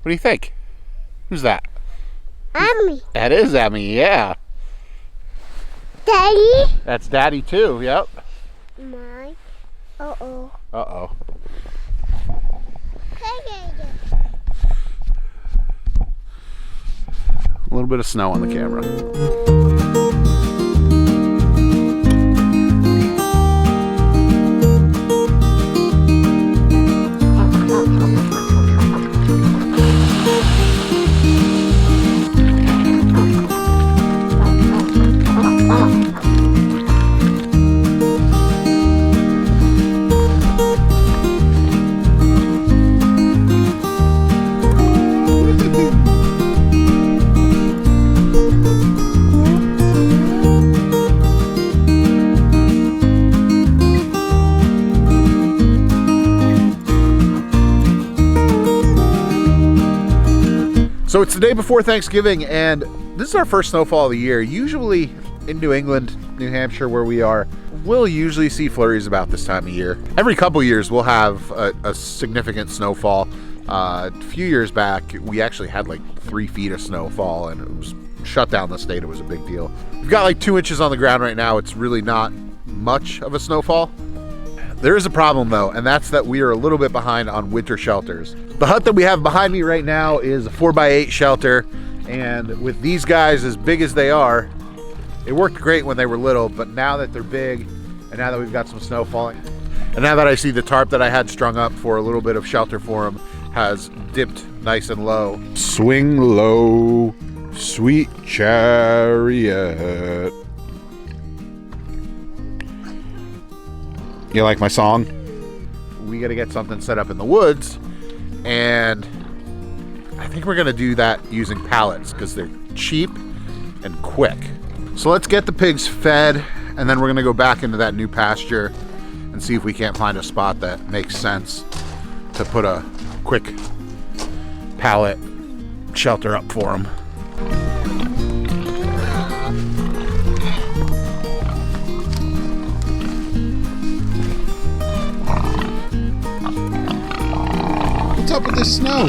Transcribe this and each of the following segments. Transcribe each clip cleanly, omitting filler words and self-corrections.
What do you think? Who's that? Mommy. That is Emmy, yeah. Daddy. That's Daddy too, yep. Mine. Uh-oh. Uh-oh. A little bit of snow on the camera. So it's the day before Thanksgiving, and this is our first snowfall of the year. Usually in New England, New Hampshire, where we are, we'll usually see flurries about this time of year. Every couple years, we'll have a significant snowfall. A few years back, we actually had like 3 feet of snowfall, and it was shut down the state. It was a big deal. We've got like 2 inches on the ground right now. It's really not much of a snowfall. There is a problem though, and that's that we are a little bit behind on winter shelters. The hut that we have behind me right now is a 4x8 shelter, and with these guys as big as they are, it worked great when they were little, but now that they're big, and now that we've got some snow falling, and now that I see the tarp that I had strung up for a little bit of shelter for them has dipped nice and low. Swing low, sweet chariot. You like my song? We gotta get something set up in the woods, and I think we're gonna do that using pallets because they're cheap and quick. So let's get the pigs fed, and then we're gonna go back into that new pasture and see if we can't find a spot that makes sense to put a quick pallet shelter up for them. What's up with this snow?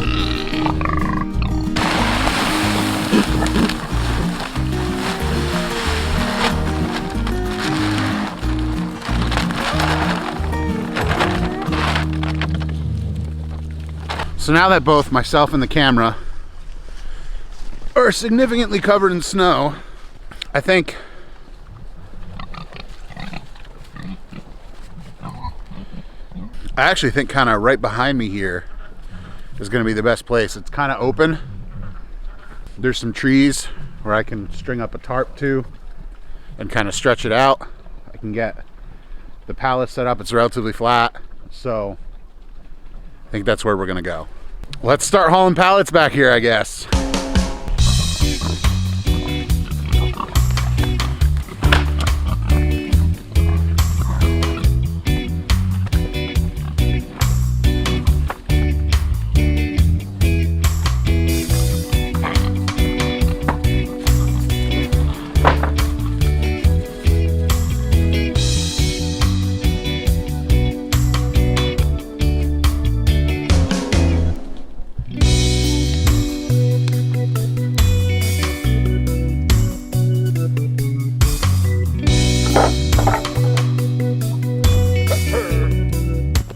So now that both myself and the camera are significantly covered in snow, I think kind of right behind me here is going to be the best place. It's kind of open. There's some trees where I can string up a tarp to and kind of stretch it out. I can get the pallet set up. It's relatively flat, so I think that's where we're going to go. Let's start hauling pallets back here, I guess.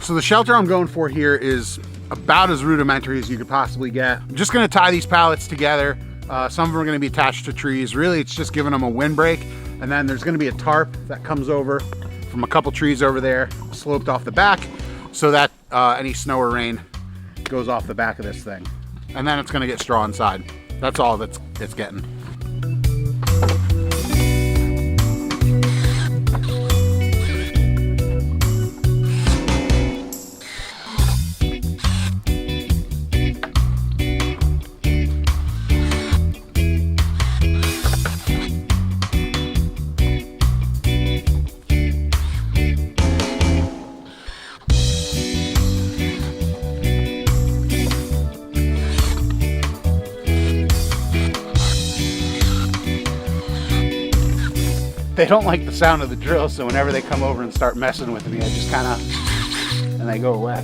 So the shelter I'm going for here is about as rudimentary as you could possibly get. I'm just gonna tie these pallets together. Some of them are gonna be attached to trees. Really, it's just giving them a windbreak. And then there's gonna be a tarp that comes over from a couple trees over there, sloped off the back, so that any snow or rain goes off the back of this thing. And then it's gonna get straw inside. That's all it's getting. They don't like the sound of the drill, so whenever they come over and start messing with me, I just kind of, and they go away.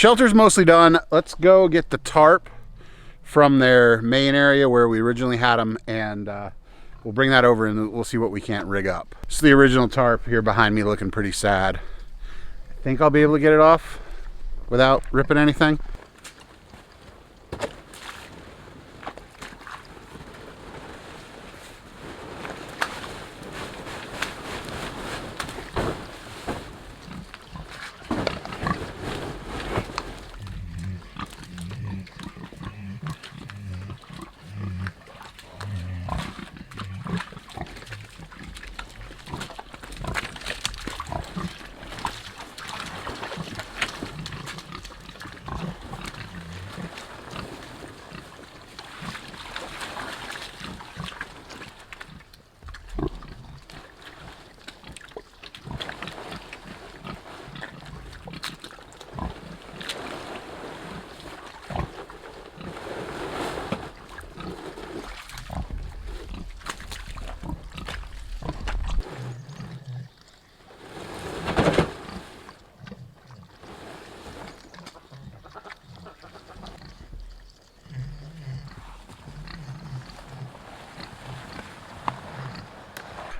Shelter's mostly done. Let's go get the tarp from their main area where we originally had them, and we'll bring that over and we'll see what we can't rig up. It's the original tarp here behind me, looking pretty sad. I think I'll be able to get it off without ripping anything.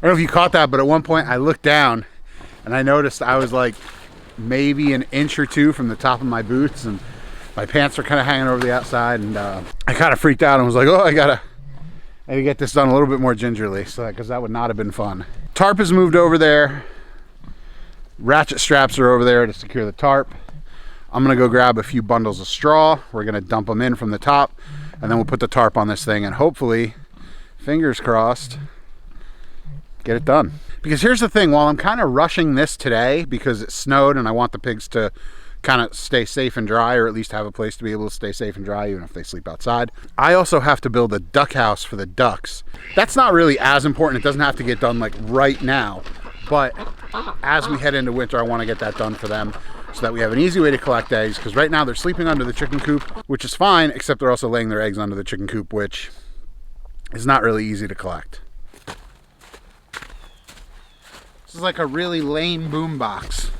I don't know if you caught that, but at one point I looked down and I noticed I was like maybe an inch or two from the top of my boots, and my pants were kind of hanging over the outside, and I kind of freaked out and was like, oh, I gotta maybe get this done a little bit more gingerly, so because that would not have been fun. Tarp is moved over there. Ratchet straps are over there to secure the tarp. I'm gonna go grab a few bundles of straw. We're gonna dump them in from the top, and then we'll put the tarp on this thing, and hopefully, fingers crossed, get it done. Because here's the thing, while I'm kind of rushing this today because it snowed and I want the pigs to kind of stay safe and dry, or at least have a place to be able to stay safe and dry even if they sleep outside, I also have to build a duck house for the ducks. That's not really as important. It doesn't have to get done like right now, but as we head into winter, I want to get that done for them so that we have an easy way to collect eggs, because right now they're sleeping under the chicken coop, which is fine, except they're also laying their eggs under the chicken coop, which is not really easy to collect. This is like a really lame boom box.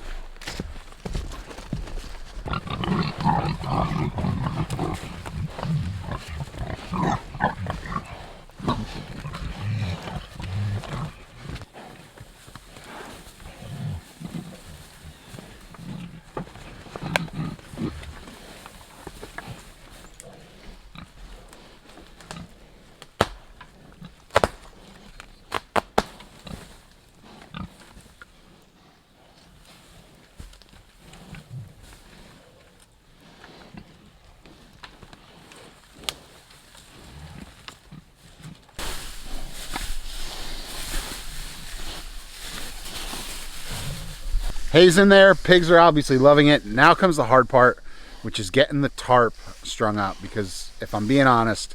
Hay's in there, pigs are obviously loving it. Now comes the hard part, which is getting the tarp strung up, because if I'm being honest,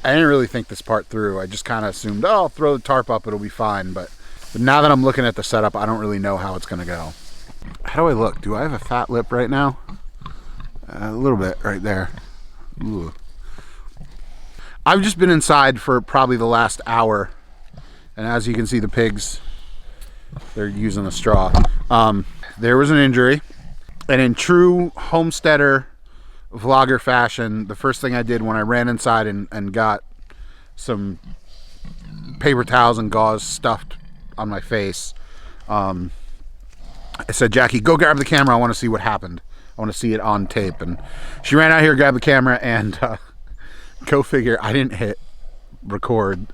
I didn't really think this part through. I just kind of assumed, oh, I'll throw the tarp up, it'll be fine. But now that I'm looking at the setup, I don't really know how it's gonna go. How do I look? Do I have a fat lip right now? A little bit right there. Ooh. I've just been inside for probably the last hour, and as you can see, the pigs, they're using the straw. There was an injury, and in true homesteader vlogger fashion, the first thing I did when I ran inside and got some paper towels and gauze stuffed on my face, I said, Jackie, go grab the camera. I want to see what happened. I want to see it on tape. And she ran out here, grabbed the camera, and go figure, I didn't hit record,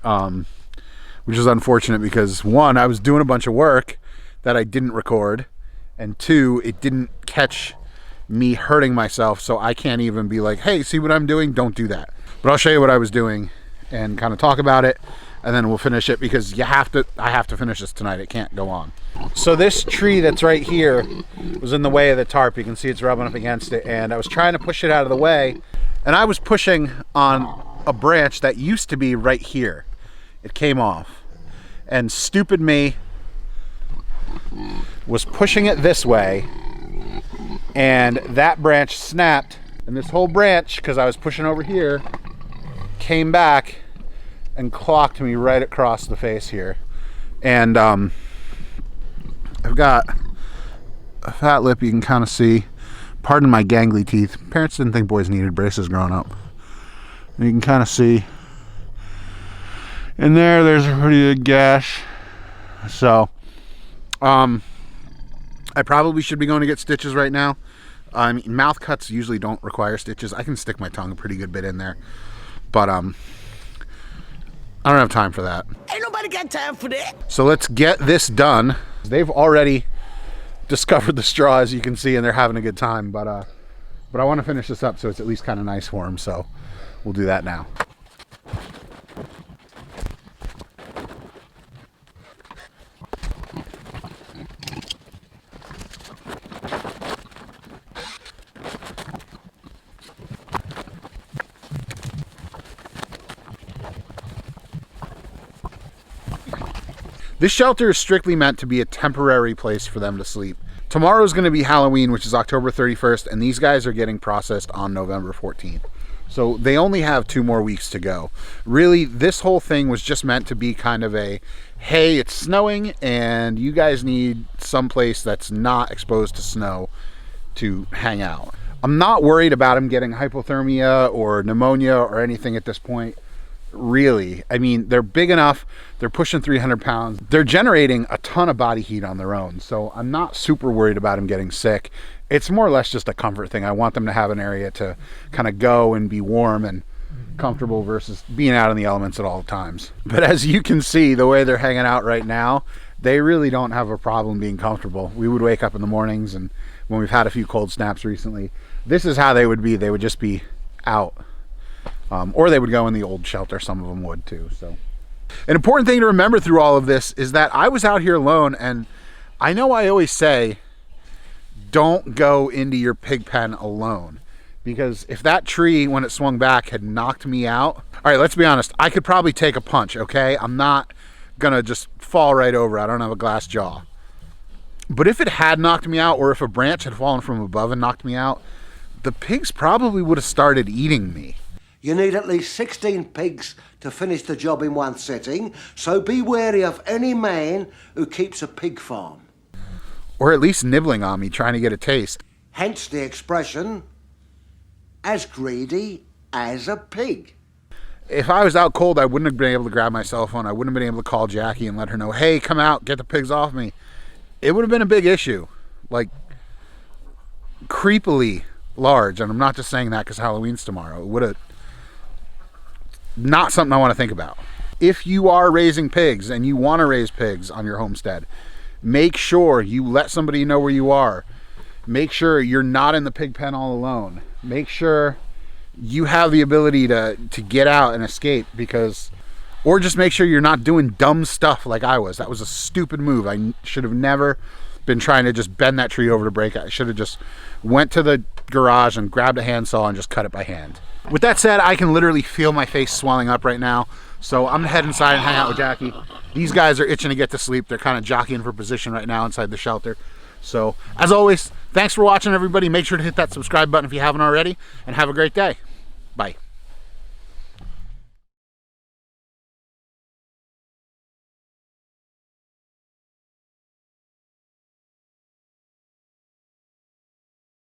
which is unfortunate because, one, I was doing a bunch of work that I didn't record, and two, it didn't catch me hurting myself, so I can't even be like, hey, see what I'm doing? Don't do that. But I'll show you what I was doing and kind of talk about it, and then we'll finish it, because I have to finish this tonight. It can't go on. So this tree that's right here was in the way of the tarp. You can see it's rubbing up against it, and I was trying to push it out of the way, and I was pushing on a branch that used to be right here. It came off, and stupid me was pushing it this way, and that branch snapped, and this whole branch, because I was pushing over here, came back and clocked me right across the face here. And I've got a fat lip, you can kind of see, Pardon my gangly teeth. Parents didn't think boys needed braces growing up. And you can kind of see in there's a pretty big gash. So, I probably should be going to get stitches right now. I mean, mouth cuts usually don't require stitches. I can stick my tongue a pretty good bit in there. But, I don't have time for that. Ain't nobody got time for that. So let's get this done. They've already discovered the straw, as you can see, and they're having a good time. But I want to finish this up so it's at least kind of nice for them. So we'll do that now. This shelter is strictly meant to be a temporary place for them to sleep. Tomorrow is going to be Halloween, which is October 31st, and these guys are getting processed on November 14th. So they only have 2 more weeks to go. Really, this whole thing was just meant to be kind of a, hey, it's snowing and you guys need some place that's not exposed to snow to hang out. I'm not worried about them getting hypothermia or pneumonia or anything at this point. Really, I mean, they're big enough, they're pushing 300 pounds, they're generating a ton of body heat on their own, so I'm not super worried about them getting sick. It's more or less just a comfort thing. I want them to have an area to kind of go and be warm and comfortable versus being out in the elements at all times. But as you can see, the way they're hanging out right now, they really don't have a problem being comfortable. We would wake up in the mornings, and when we've had a few cold snaps recently, this is how they would be. They would just be out. Or they would go in the old shelter. Some of them would too. So, an important thing to remember through all of this is that I was out here alone, and I know I always say, don't go into your pig pen alone, because if that tree, when it swung back, had knocked me out, all right, let's be honest, I could probably take a punch, okay? I'm not gonna just fall right over. I don't have a glass jaw. But if it had knocked me out, or if a branch had fallen from above and knocked me out, the pigs probably would have started eating me. You need at least 16 pigs to finish the job in one sitting, so be wary of any man who keeps a pig farm. Or at least nibbling on me, trying to get a taste. Hence the expression, as greedy as a pig. If I was out cold, I wouldn't have been able to grab my cell phone. I wouldn't have been able to call Jackie and let her know, hey, come out, get the pigs off me. It would have been a big issue. Like, creepily large. And I'm not just saying that because Halloween's tomorrow. It would have... not something I want to think about. If you are raising pigs and you want to raise pigs on your homestead, make sure you let somebody know where you are. Make sure you're not in the pig pen all alone. Make sure you have the ability to get out and escape, because, or just make sure you're not doing dumb stuff like I was. That was a stupid move. I should have never been trying to just bend that tree over to break it. I should have just went to the garage and grabbed a handsaw and just cut it by hand. With that said, I can literally feel my face swelling up right now, so I'm gonna head inside and hang out with Jackie. These guys are itching to get to sleep. They're kind of jockeying for position right now inside the shelter. So, as always, thanks for watching, everybody. Make sure to hit that subscribe button if you haven't already, and have a great day. Bye.